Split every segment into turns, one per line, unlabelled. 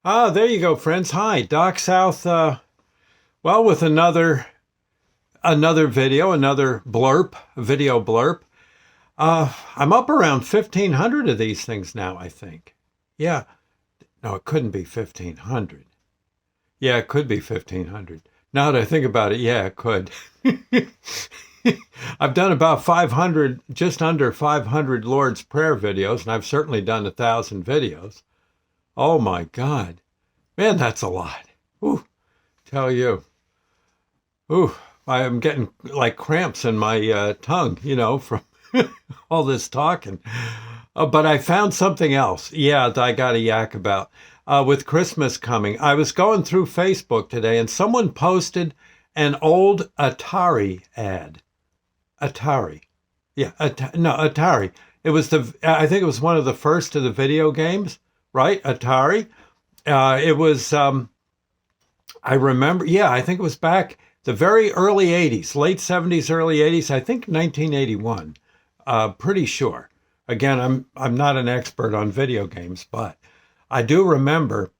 Ah, there you go, friends. Hi, Doc South. Well, with another video, another video blurb. I'm up around 1,500 of these things now, I think. Yeah, no, it couldn't be 1,500. Yeah, it could be 1,500. Now that I think about it, yeah, it could. I've done about 500, just under 500 Lord's Prayer videos, and I've certainly done 1,000 videos. Oh my God. Man, that's a lot. Ooh, tell you. Ooh, I am getting like cramps in my tongue, from all this talking. But I found something else. Yeah, that I got a yak about. With Christmas coming, I was going through Facebook today and someone posted an old Atari ad. Atari. Yeah, no, Atari. I think it was one of the first of the video games, right? Atari. It was, I remember, yeah, I think it was back the very early 80s, late 70s, early 80s, I think 1981. Pretty sure. Again, I'm not an expert on video games, but I do remember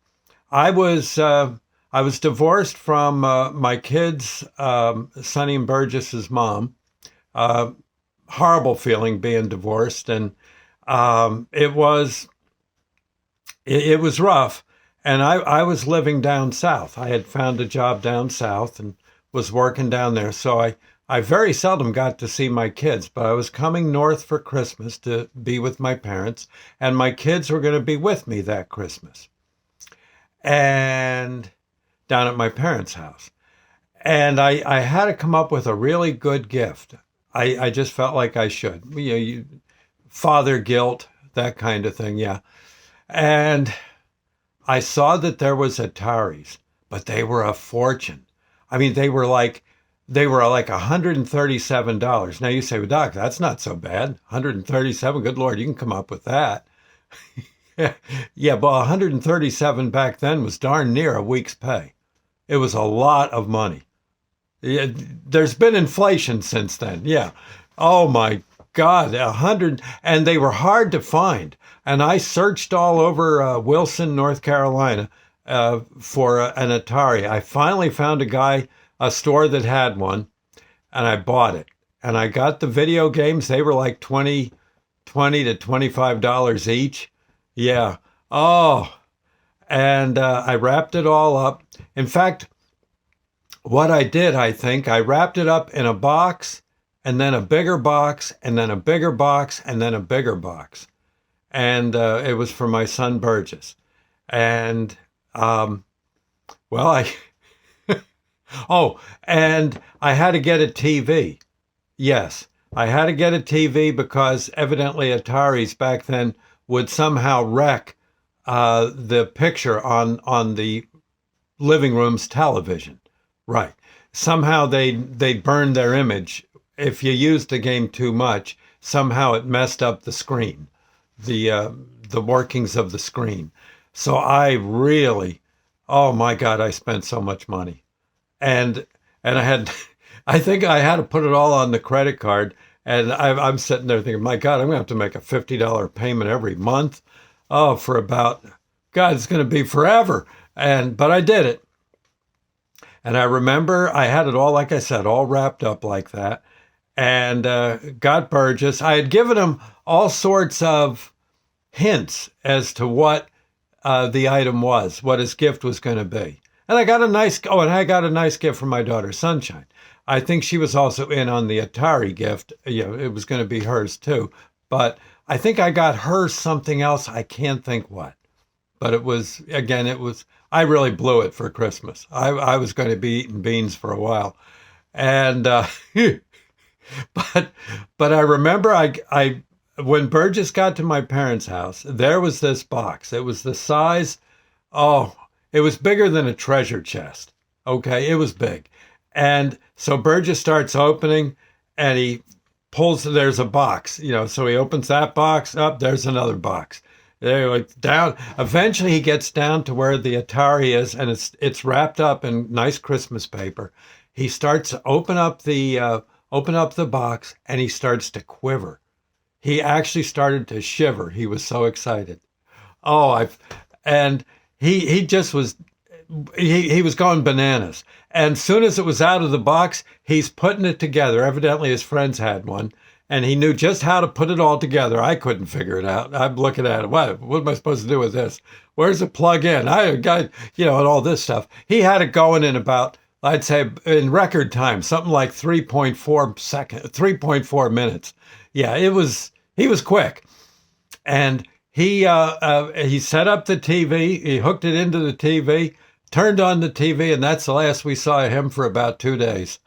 I was I was divorced from my kids, Sonny and Burgess's mom. Uh, Horrible feeling being divorced, and it was it was rough. And I was living down south. I had found a job down south and was working down there. So I very seldom got to see my kids, but I was coming north for Christmas to be with my parents, and my kids were going to be with me that Christmas. And down at my parents' house. And I had to come up with a really good gift. I just felt like I should. Father guilt, that kind of thing, yeah. And I saw that there was Ataris, but they were a fortune. I mean, they were like $137. Now you say, well, Doc, that's not so bad. 137, good Lord, you can come up with that. Yeah, but 137 back then was darn near a week's pay. It was a lot of money. Yeah, there's been inflation since then. Yeah. Oh my God, 100, and they were hard to find. And I searched all over Wilson, North Carolina, for an Atari. I finally found a store that had one, and I bought it. And I got the video games. They were like 20 to $25 each. Yeah. Oh, and I wrapped it all up. In fact, what I did, I think, I wrapped it up in a box, and then a bigger box, and then a bigger box, and then a bigger box. And it was for my son Burgess. And well, oh, and I had to get a TV. Yes, I had to get a TV because evidently Ataris back then would somehow wreck the picture on the living room's television. Right. Somehow they'd burn their image. If you used the game too much, somehow it messed up the screen, the workings of the screen. So I really, oh my God, I spent so much money, and I had, I think I had to put it all on the credit card, and I'm sitting there thinking, my God, I'm gonna have to make a $50 payment every month, oh, for about, God, it's gonna be forever, but I did it. And I remember I had it all, like I said, all wrapped up like that. And got Burgess. I had given him all sorts of hints as to what the item was, what his gift was going to be. And I got a nice gift from my daughter, Sunshine. I think she was also in on the Atari gift. It was going to be hers too. But I think I got her something else. I can't think what. But I really blew it for Christmas. I was going to be eating beans for a while. And, but I remember when Burgess got to my parents' house, there was this box. It was the size, oh, it was bigger than a treasure chest. Okay, it was big. And so Burgess starts opening and there's a box, so he opens that box up, there's another box. Down. Eventually, he gets down to where the Atari is, and it's wrapped up in nice Christmas paper. He starts to open up the box, and he starts to quiver. He actually started to shiver. He was so excited. Oh, and he just was he was going bananas. And soon as it was out of the box, he's putting it together. Evidently, his friends had one, and he knew just how to put it all together. I couldn't figure it out. I'm looking at it. What am I supposed to do with this? Where's it plug in? I got, and all this stuff. He had it going in about, I'd say, in record time, something like 3.4 minutes. Yeah, he was quick. And he set up the TV. He hooked it into the TV, turned on the TV, and that's the last we saw of him for about 2 days.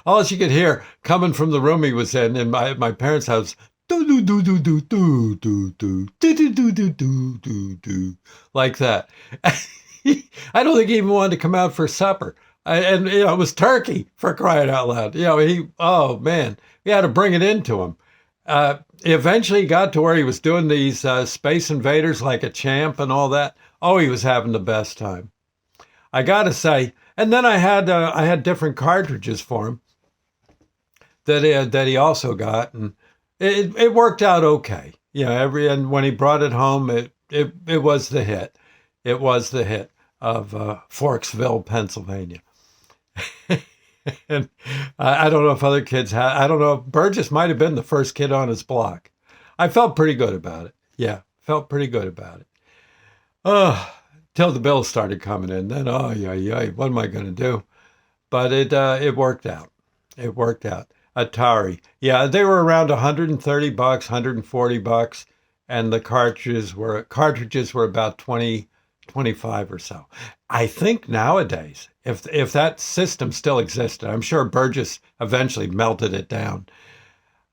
All you could hear coming from the room he was in my parents' house, do do do do do do do do do do do do do do, like that. I don't think he even wanted to come out for supper. And it was turkey, for crying out loud. Oh man, we had to bring it into him. He eventually got to where he was doing these Space Invaders like a champ and all that. Oh, he was having the best time. I gotta say. And then I had different cartridges for him that he also got, and it worked out okay. And when he brought it home, it was the hit. It was the hit of Forksville, Pennsylvania. And I don't know if other kids had. I don't know. Burgess might have been the first kid on his block. I felt pretty good about it. Yeah, felt pretty good about it. Oh. Till the bills started coming in. Then, what am I going to do? But it worked out. It worked out. Atari. Yeah, they were around $130, $140, and the cartridges were about 20, 25 or so. I think nowadays, if that system still existed, I'm sure Burgess eventually melted it down.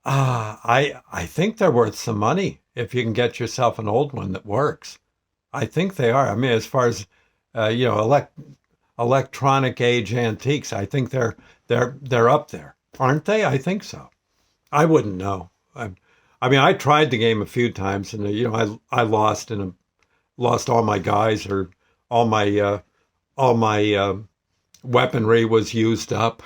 I think they're worth some money if you can get yourself an old one that works. I think they are. I mean, as far as electronic age antiques, I think they're up there, aren't they? I think so. I wouldn't know. I tried the game a few times, and I lost lost all my guys, or all my weaponry was used up.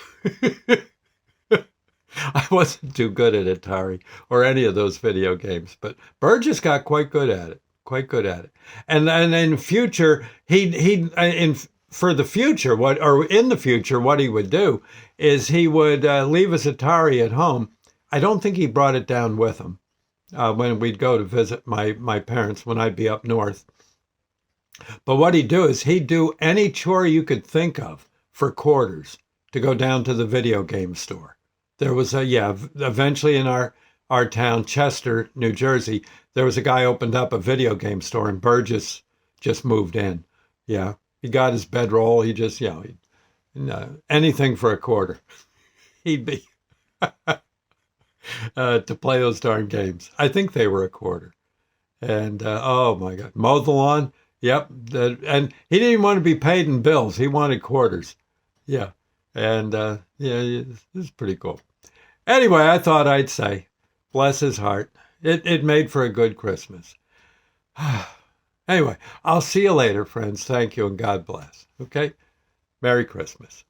I wasn't too good at Atari or any of those video games, but Burgess got quite good at it. Quite good at it. And in future, in the future, what he would do is he would leave his Atari at home. I don't think he brought it down with him when we'd go to visit my parents when I'd be up north. But what he'd do is he'd do any chore you could think of for quarters to go down to the video game store. There was eventually in our town, Chester, New Jersey, there was a guy opened up a video game store, and Burgess just moved in. Yeah, he got his bedroll. He just, anything for a quarter. He'd be to play those darn games. I think they were a quarter. And oh my God, mow the lawn. Yep, and he didn't even want to be paid in bills. He wanted quarters. Yeah, and it was pretty cool. Anyway, I thought I'd say, bless his heart. It made for a good Christmas. Anyway, I'll see you later, friends. Thank you, and God bless. Okay? Merry Christmas.